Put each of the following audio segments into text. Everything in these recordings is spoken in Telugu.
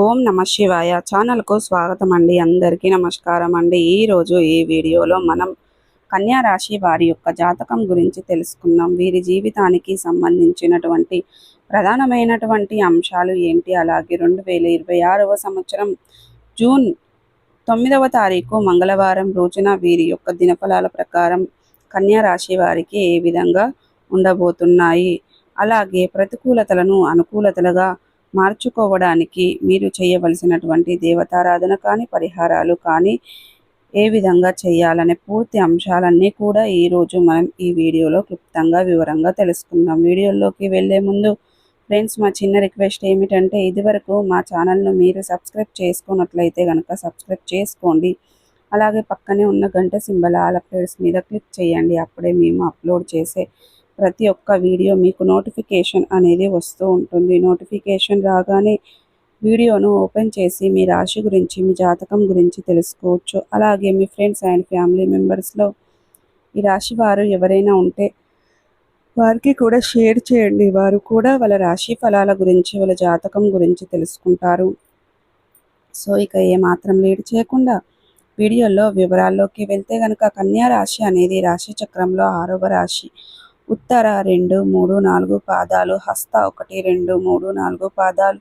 ఓం నమ శివాయ ఛానల్కు స్వాగతం అండి. అందరికీ నమస్కారం అండి. ఈరోజు ఈ వీడియోలో మనం కన్యా రాశి వారి యొక్క జాతకం గురించి తెలుసుకుందాం. వీరి జీవితానికి సంబంధించినటువంటి ప్రధానమైనటువంటి అంశాలు ఏంటి, అలాగే 2026వ సంవత్సరం జూన్ 9వ తారీఖు మంగళవారం రోజున వీరి యొక్క దినఫలాల ప్రకారం కన్యా రాశి వారికి ఏ విధంగా ఉండబోతున్నాయి, అలాగే ప్రతికూలతలను అనుకూలతలుగా మార్చుకోవడానికి మీరు చేయవలసినటువంటి దేవతారాధన కానీ, పరిహారాలు కానీ ఏ విధంగా చేయాలనే పూర్తి అంశాలన్నీ కూడా ఈరోజు మనం ఈ వీడియోలో క్లుప్తంగా వివరంగా తెలుసుకుందాం. వీడియోలోకి వెళ్ళే ముందు ఫ్రెండ్స్, మా చిన్న రిక్వెస్ట్ ఏమిటంటే, ఇదివరకు మా ఛానల్ను మీరు సబ్స్క్రైబ్ చేసుకున్నట్లయితే కనుక సబ్స్క్రైబ్ చేసుకోండి. అలాగే పక్కనే ఉన్న గంట సింబల్ ఆల్ అప్డేట్స్ మీద క్లిక్ చేయండి. అప్పుడే మేము అప్లోడ్ చేసే ప్రతి ఒక్క వీడియో మీకు నోటిఫికేషన్ అనేది వస్తూ ఉంటుంది. నోటిఫికేషన్ రాగానే వీడియోను ఓపెన్ చేసి మీ రాశి గురించి, మీ జాతకం గురించి తెలుసుకోవచ్చు. అలాగే మీ ఫ్రెండ్స్ అండ్ ఫ్యామిలీ మెంబర్స్లో ఈ రాశి వారు ఎవరైనా ఉంటే వారికి కూడా షేర్ చేయండి. వారు కూడా వాళ్ళ రాశి ఫలాల గురించి, వాళ్ళ జాతకం గురించి తెలుసుకుంటారు. సో ఇక ఏమాత్రం లేట్ చేయకుండా వీడియోలో వివరాల్లోకి వెళ్తే కనుక, కన్యా రాశి అనేది రాశి చక్రంలో 6వ రాశి. ఉత్తర 2, 3, 4 పాదాలు, హస్త 1, 2, 3, 4 పాదాలు,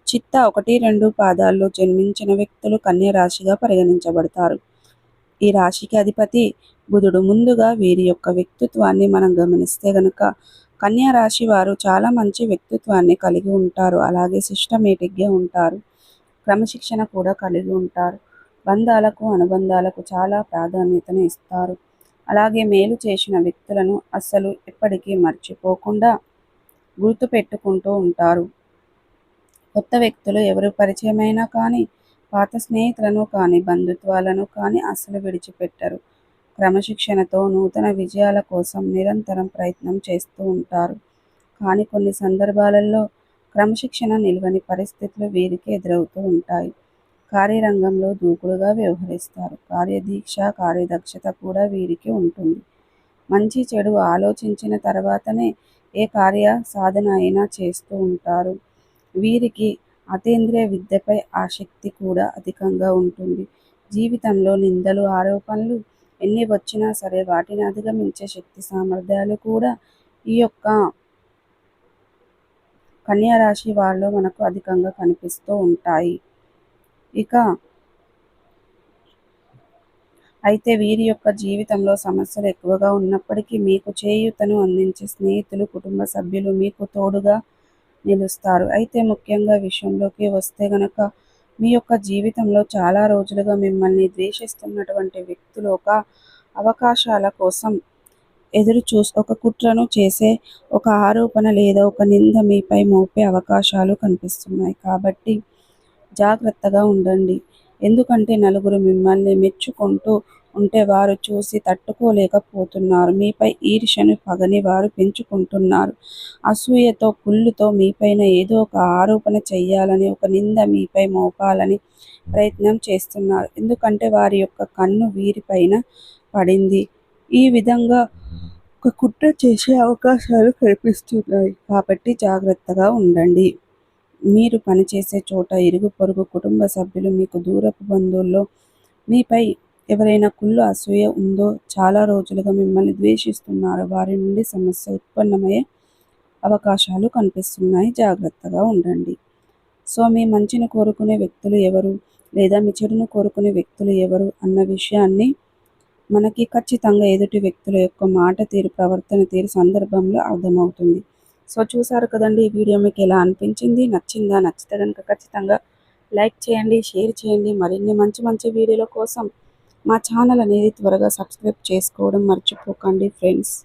చిత్త 1, 2 పాదాల్లో జన్మించిన వ్యక్తులు కన్యా రాశిగా పరిగణించబడతారు. ఈ రాశికి అధిపతి బుధుడు. ముందుగా వీరి యొక్క వ్యక్తిత్వాన్ని మనం గమనిస్తే గనుక, కన్యా రాశి వారు చాలా మంచి వ్యక్తిత్వాన్ని కలిగి ఉంటారు. అలాగే సిస్టమేటిక్గా ఉంటారు. క్రమశిక్షణ కూడా కలిగి ఉంటారు. బంధాలకు, అనుబంధాలకు చాలా ప్రాధాన్యతను ఇస్తారు. అలాగే మేలు చేసిన వ్యక్తులను అస్సలు ఎప్పటికీ మర్చిపోకుండా గుర్తు పెట్టుకుంటూ ఉంటారు. కొత్త వ్యక్తులు ఎవరు పరిచయమైనా కానీ, పాత స్నేహితులను కానీ, బంధుత్వాలను కానీ అస్సలు విడిచిపెట్టరు. క్రమశిక్షణతో నూతన విజయాల కోసం నిరంతరం ప్రయత్నం చేస్తూ ఉంటారు. కానీ కొన్ని సందర్భాలలో క్రమశిక్షణ నిలవని పరిస్థితులు వీరికి ఎదురవుతూ ఉంటాయి. కార్యరంగంలో దూకుడుగా వ్యవహరిస్తారు. కార్యదీక్ష, కార్యదక్షత కూడా వీరికి ఉంటుంది. మంచి చెడు ఆలోచించిన తర్వాతనే ఏ కార్య సాధన అయినా చేస్తూ ఉంటారు. వీరికి అతీంద్రియ విద్యపై ఆసక్తి కూడా అధికంగా ఉంటుంది. జీవితంలో నిందలు, ఆరోపణలు ఎన్ని వచ్చినా సరే వాటిని అధిగమించే శక్తి సామర్థ్యాలు కూడా ఈ యొక్క కన్యా రాశి వారిలో మనకు అధికంగా కనిపిస్తూ ఉంటాయి. ఇక అయితే వీరి యొక్క జీవితంలో సమస్యలు ఎక్కువగా ఉన్నప్పటికీ మీకు చేయూతను అందించే స్నేహితులు, కుటుంబ సభ్యులు మీకు తోడుగా నిలుస్తారు. అయితే ముఖ్యంగా విషయంలోకి వస్తే గనక, మీ యొక్క జీవితంలో చాలా రోజులుగా మిమ్మల్ని ద్వేషిస్తున్నటువంటి వ్యక్తులు ఒక అవకాశాల కోసం ఒక కుట్రను చేసే ఒక ఆరోపణ లేదా ఒక నింద మీపై మోపే అవకాశాలు కనిపిస్తున్నాయి. కాబట్టి జాగ్రత్తగా ఉండండి. ఎందుకంటే నలుగురు మిమ్మల్ని మెచ్చుకుంటూ ఉంటే వారు చూసి తట్టుకోలేకపోతున్నారు. మీపై ఈర్ష్యను, పగని వారు పెంచుకుంటున్నారు. అసూయతో, కుళ్ళుతో మీపైన ఏదో ఒక ఆరోపణ చెయ్యాలని, ఒక నింద మీపై మోపాలని ప్రయత్నం చేస్తున్నారు. ఎందుకంటే వారి యొక్క కన్ను వీరిపైన పడింది. ఈ విధంగా ఒక కుట్ర చేసే అవకాశాలు కనిపిస్తున్నాయి. కాబట్టి జాగ్రత్తగా ఉండండి. మీరు పనిచేసే చోట ఇరుగు పొరుగు కుటుంబ సభ్యులు, మీకు దూరపు బంధువుల్లో మీపై ఎవరైనా కుళ్ళు, అసూయ ఉందో, చాలా రోజులుగా మిమ్మల్ని ద్వేషిస్తున్నారు, వారి నుండి సమస్య ఉత్పన్నమయ్యే అవకాశాలు కనిపిస్తున్నాయి. జాగ్రత్తగా ఉండండి. సో మీ మంచిని కోరుకునే వ్యక్తులు ఎవరు, లేదా మీ చెడును కోరుకునే వ్యక్తులు ఎవరు అన్న విషయాన్ని మనకి ఖచ్చితంగా ఎదుటి వ్యక్తుల యొక్క మాట తీరు, ప్రవర్తన తీరు సందర్భంలో అర్థమవుతుంది. సో చూసారు కదండి, ఈ వీడియో మీకు ఎలా అనిపించింది? నచ్చిందా? నచ్చితే కనుక ఖచ్చితంగా లైక్ చేయండి, షేర్ చేయండి. మరిన్ని మంచి మంచి వీడియోల కోసం మా ఛానల్ అనేది త్వరగా సబ్స్క్రైబ్ చేసుకోవడం మర్చిపోకండి ఫ్రెండ్స్.